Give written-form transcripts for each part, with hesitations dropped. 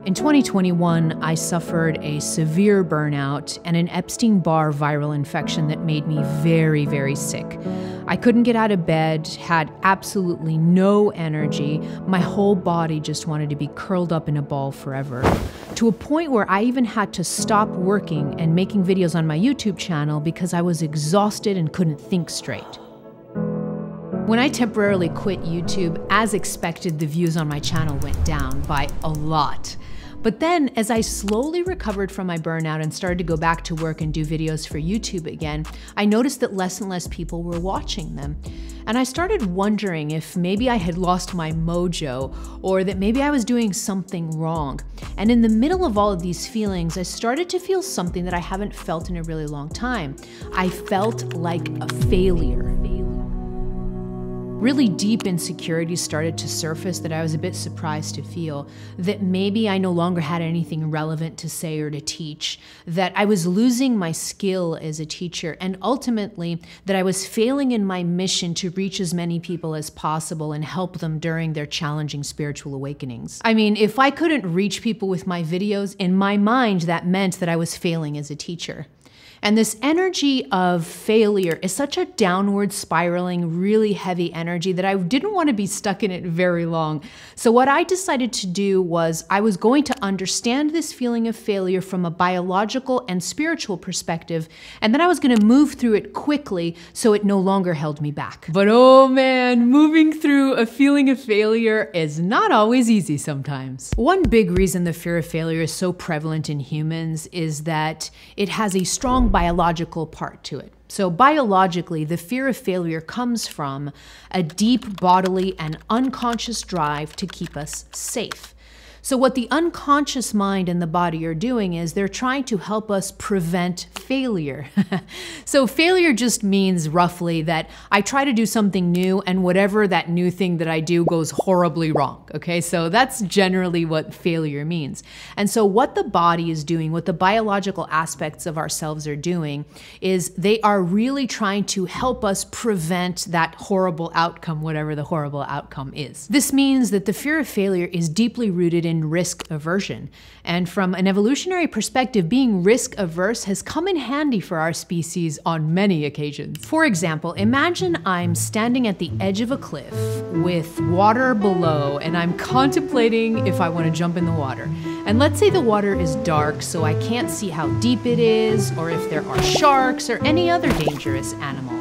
In 2021, I suffered a severe burnout and an Epstein-Barr viral infection that made me very, very sick. I couldn't get out of bed, had absolutely no energy. My whole body just wanted to be curled up in a ball forever. To a point where I even had to stop working and making videos on my YouTube channel because I was exhausted and couldn't think straight. When I temporarily quit YouTube, as expected, the views on my channel went down by a lot. But then, as I slowly recovered from my burnout and started to go back to work and do videos for YouTube again, I noticed that less and less people were watching them. And I started wondering if maybe I had lost my mojo or that maybe I was doing something wrong. And in the middle of all of these feelings, I started to feel something that I haven't felt in a really long time. I felt like a failure. Really deep insecurities started to surface that I was a bit surprised to feel, that maybe I no longer had anything relevant to say or to teach, that I was losing my skill as a teacher, and ultimately that I was failing in my mission to reach as many people as possible and help them during their challenging spiritual awakenings. I mean, if I couldn't reach people with my videos, in my mind that meant that I was failing as a teacher. And this energy of failure is such a downward spiraling, really heavy energy that I didn't want to be stuck in it very long. So what I decided to do was I was going to understand this feeling of failure from a biological and spiritual perspective, and then I was going to move through it quickly so it no longer held me back. But oh man, moving through a feeling of failure is not always easy sometimes. One big reason the fear of failure is so prevalent in humans is that it has a strong biological part to it. So biologically, the fear of failure comes from a deep bodily and unconscious drive to keep us safe. So what the unconscious mind and the body are doing is they're trying to help us prevent failure. So failure just means roughly that I try to do something new and whatever that new thing that I do goes horribly wrong. Okay, so that's generally what failure means. And so what the body is doing, what the biological aspects of ourselves are doing, is they are really trying to help us prevent that horrible outcome, whatever the horrible outcome is. This means that the fear of failure is deeply rooted in risk aversion. And from an evolutionary perspective, being risk averse has come in handy for our species on many occasions. For example, imagine I'm standing at the edge of a cliff with water below and I'm contemplating if I want to jump in the water. And let's say the water is dark, so I can't see how deep it is, or if there are sharks or any other dangerous animal.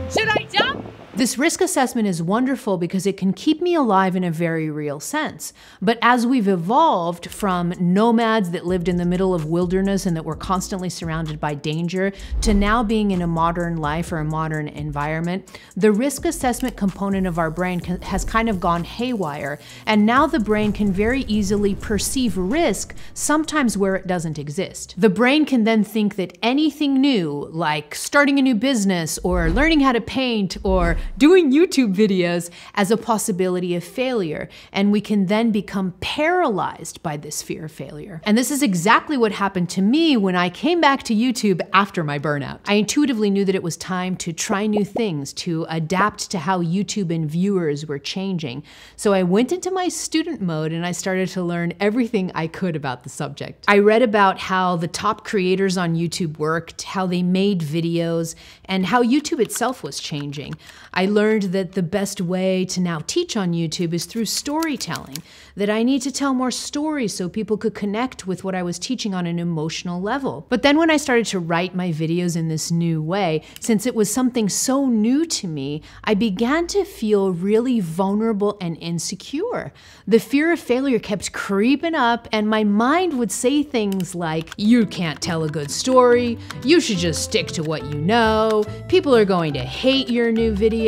Should I jump? This risk assessment is wonderful because it can keep me alive in a very real sense. But as we've evolved from nomads that lived in the middle of wilderness and that were constantly surrounded by danger to now being in a modern life or a modern environment, the risk assessment component of our brain has kind of gone haywire. And now the brain can very easily perceive risk, sometimes where it doesn't exist. The brain can then think that anything new, like starting a new business or learning how to paint or doing YouTube videos, as a possibility of failure. And we can then become paralyzed by this fear of failure. And this is exactly what happened to me when I came back to YouTube after my burnout. I intuitively knew that it was time to try new things, to adapt to how YouTube and viewers were changing. So I went into my student mode and I started to learn everything I could about the subject. I read about how the top creators on YouTube worked, how they made videos, and how YouTube itself was changing. I learned that the best way to now teach on YouTube is through storytelling, that I need to tell more stories so people could connect with what I was teaching on an emotional level. But then when I started to write my videos in this new way, since it was something so new to me, I began to feel really vulnerable and insecure. The fear of failure kept creeping up and my mind would say things like, you can't tell a good story, you should just stick to what you know, people are going to hate your new videos.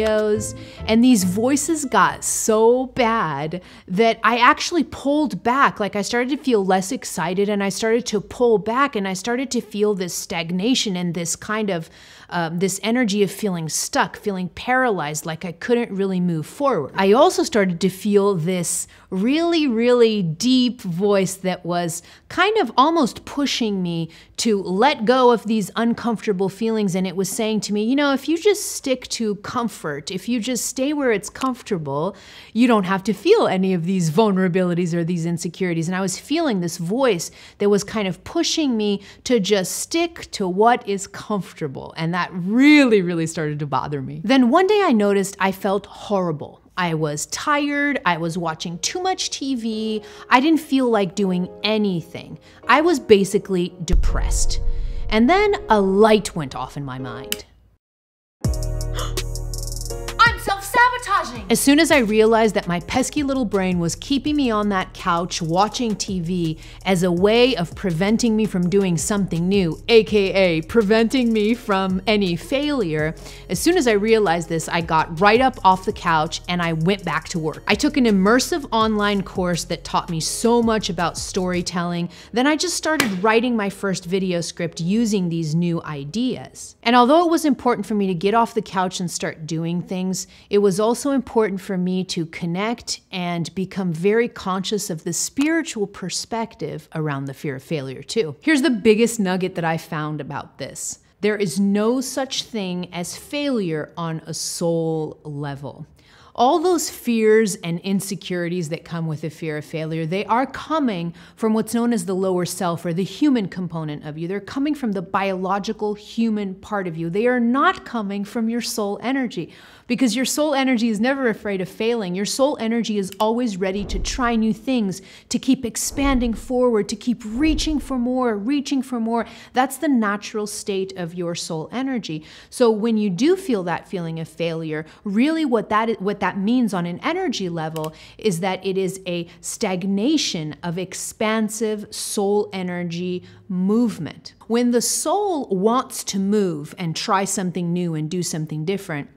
And these voices got so bad that I actually pulled back. Like I started to feel less excited and I started to pull back and I started to feel this stagnation and this kind of this energy of feeling stuck, feeling paralyzed, like I couldn't really move forward. I also started to feel this really, really deep voice that was kind of almost pushing me to let go of these uncomfortable feelings. And it was saying to me, you know, if you just stick to comfort, comfort, if you just stay where it's comfortable, you don't have to feel any of these vulnerabilities or these insecurities. And I was feeling this voice that was kind of pushing me to just stick to what is comfortable. And that really, really started to bother me. Then one day I noticed I felt horrible. I was tired, I was watching too much TV, I didn't feel like doing anything. I was basically depressed. And then a light went off in my mind. I'm self-sabotaging! As soon as I realized that my pesky little brain was keeping me on that couch watching TV as a way of preventing me from doing something new, aka preventing me from any failure, as soon as I realized this, I got right up off the couch and I went back to work. I took an immersive online course that taught me so much about storytelling. Then I just started writing my first video script using these new ideas. And although it was important for me to get off the couch and start doing things, it was also important for me to connect and become very conscious of the spiritual perspective around the fear of failure too. Here's the biggest nugget that I found about this. There is no such thing as failure on a soul level. All those fears and insecurities that come with the fear of failure, they are coming from what's known as the lower self, or the human component of you. They're coming from the biological human part of you. They are not coming from your soul energy, because your soul energy is never afraid of failing. Your soul energy is always ready to try new things, to keep expanding forward, to keep reaching for more, reaching for more. That's the natural state of your soul energy. So when you do feel that feeling of failure, really what that means on an energy level is that it is a stagnation of expansive soul energy movement. When the soul wants to move and try something new and do something different,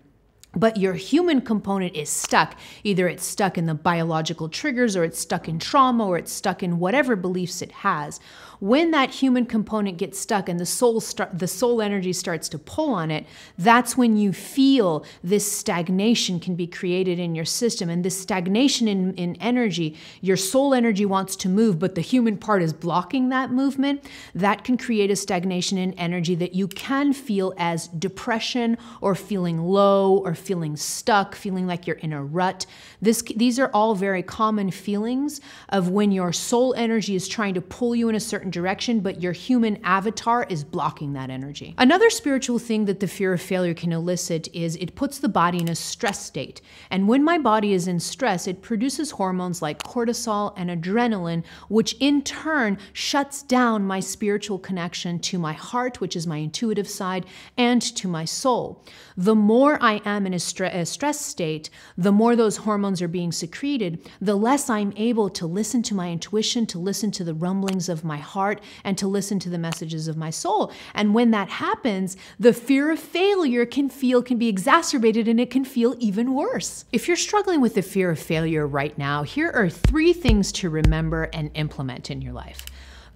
but your human component is stuck. Either it's stuck in the biological triggers, or it's stuck in trauma, or it's stuck in whatever beliefs it has. When that human component gets stuck and the soul energy starts to pull on it, that's when you feel this stagnation can be created in your system. And this stagnation in energy, your soul energy wants to move, but the human part is blocking that movement. That can create a stagnation in energy that you can feel as depression, or feeling low, or feeling stuck, feeling like you're in a rut. These are all very common feelings of when your soul energy is trying to pull you in a certain direction, but your human avatar is blocking that energy. Another spiritual thing that the fear of failure can elicit is it puts the body in a stress state. And when my body is in stress, it produces hormones like cortisol and adrenaline, which in turn shuts down my spiritual connection to my heart, which is my intuitive side, and to my soul. The more I am in a stress state, the more those hormones are being secreted, the less I'm able to listen to my intuition, to listen to the rumblings of my heart, and to listen to the messages of my soul. And when that happens, the fear of failure can be exacerbated, and it can feel even worse. If you're struggling with the fear of failure right now, here are 3 things to remember and implement in your life.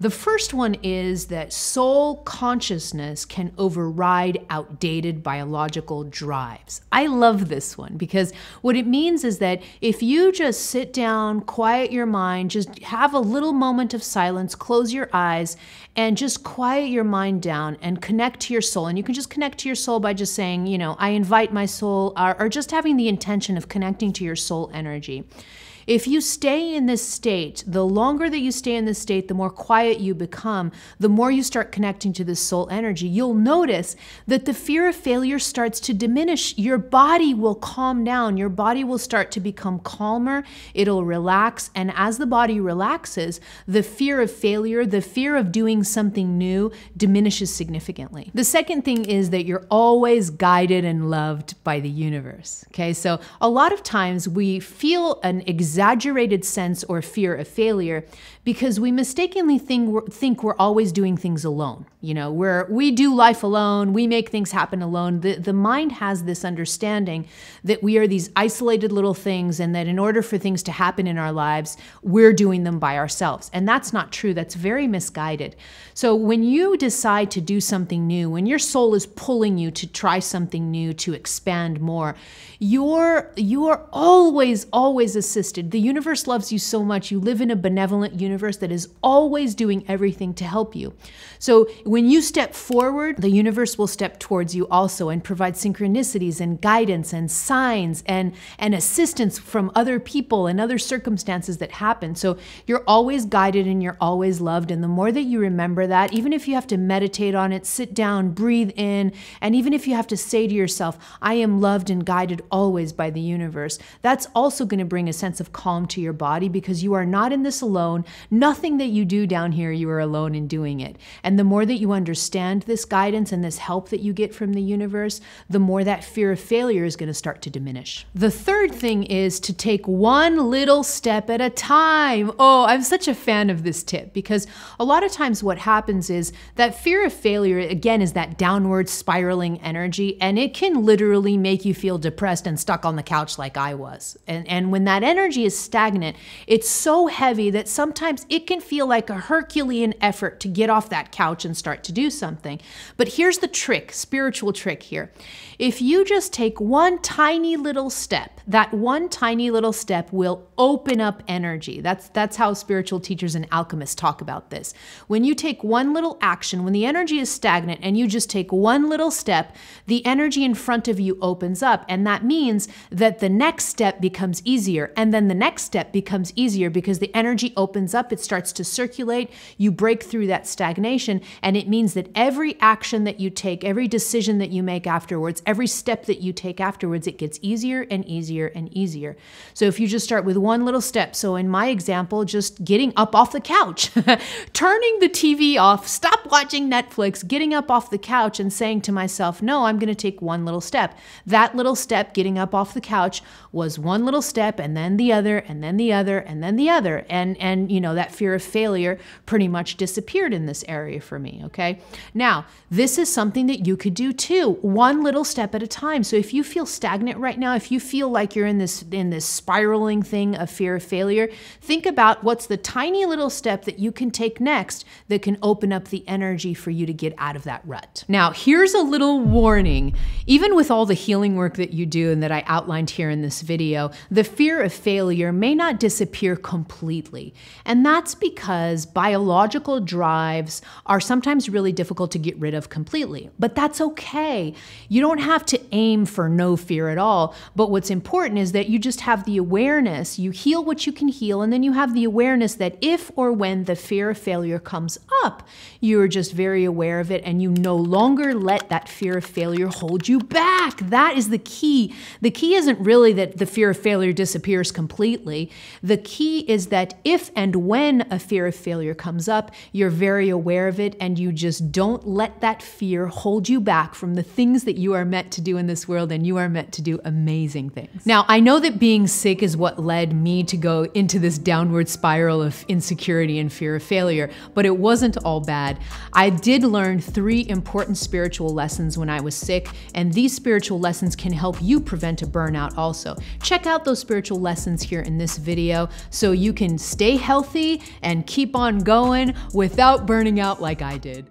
The first one is that soul consciousness can override outdated biological drives. I love this one, because what it means is that if you just sit down, quiet your mind, just have a little moment of silence, close your eyes, and just quiet your mind down and connect to your soul. And you can just connect to your soul by just saying, you know, I invite my soul, or just having the intention of connecting to your soul energy. If you stay in this state, the longer that you stay in this state, the more quiet you become, the more you start connecting to this soul energy, you'll notice that the fear of failure starts to diminish. Your body will calm down. Your body will start to become calmer. It'll relax. And as the body relaxes, the fear of failure, the fear of doing something new, diminishes significantly. The second thing is that you're always guided and loved by the universe. Okay, so a lot of times we feel an exaggerated sense or fear of failure because we mistakenly think we're always doing things alone. You know, we do life alone, we make things happen alone. The mind has this understanding that we are these isolated little things, and that in order for things to happen in our lives, we're doing them by ourselves. And that's not true. That's very misguided. So when you decide to do something new, when your soul is pulling you to try something new, to expand more, you're always assisted interested. The universe loves you so much. You live in a benevolent universe that is always doing everything to help you. So when you step forward, the universe will step towards you also and provide synchronicities and guidance and signs and assistance from other people and other circumstances that happen. So you're always guided and you're always loved. And the more that you remember that, even if you have to meditate on it, sit down, breathe in, and even if you have to say to yourself, I am loved and guided always by the universe, that's also going to bring a sense of calm to your body, because you are not in this alone. Nothing that you do down here, you are alone in doing it. And the more that you understand this guidance and this help that you get from the universe, the more that fear of failure is going to start to diminish. The third thing is to take one little step at a time. Oh, I'm such a fan of this tip, because a lot of times what happens is that fear of failure, again, is that downward spiraling energy, and it can literally make you feel depressed and stuck on the couch like I was. And when that energy is stagnant, it's so heavy that sometimes it can feel like a Herculean effort to get off that couch and start to do something. But here's the trick, spiritual trick here. If you just take one tiny little step, that one tiny little step will open up energy. That's how spiritual teachers and alchemists talk about this. When you take one little action, when the energy is stagnant and you just take one little step, the energy in front of you opens up. And that means that the next step becomes easier. And then the next step becomes easier because the energy opens up, it starts to circulate, you break through that stagnation. And it means that every action that you take, every decision that you make afterwards, every step that you take afterwards, it gets easier and easier and easier. So if you just start with one little step, so in my example, just getting up off the couch, turning the TV off, stop watching Netflix, getting up off the couch and saying to myself, no, I'm going to take one little step. That little step, getting up off the couch, was one little step, and then the other, and then the other, and then the other. And you know, that fear of failure pretty much disappeared in this area for me, okay? Now, this is something that you could do too, one little step at a time. So if you feel stagnant right now, if you feel like you're in this spiraling thing of fear of failure, think about what's the tiny little step that you can take next that can open up the energy for you to get out of that rut. Now, here's a little warning. Even with all the healing work that you do and that I outlined here in this video, the fear of failure may not disappear completely. And that's because biological drives are sometimes really difficult to get rid of completely. But that's okay. You don't have to aim for no fear at all. But what's important is that you just have the awareness, you heal what you can heal, and then you have the awareness that if or when the fear of failure comes up, you're just very aware of it and you no longer let that fear of failure hold you back. That is the key. The key isn't really that the fear of failure disappears completely. The key is that if and when a fear of failure comes up, you're very aware of it and you just don't let that fear hold you back from the things that you are meant to do in this world, and you are meant to do amazing things. Now, I know that being sick is what led me to go into this downward spiral of insecurity and fear of failure, but it wasn't all bad. I did learn 3 important spiritual lessons when I was sick, and these spiritual lessons can help you prevent a burnout also. Check out those spiritual lessons here in this video so you can stay healthy and keep on going without burning out like I did.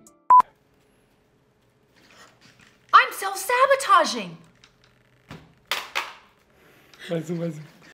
I'm self-sabotaging. Vas-y, vas-y.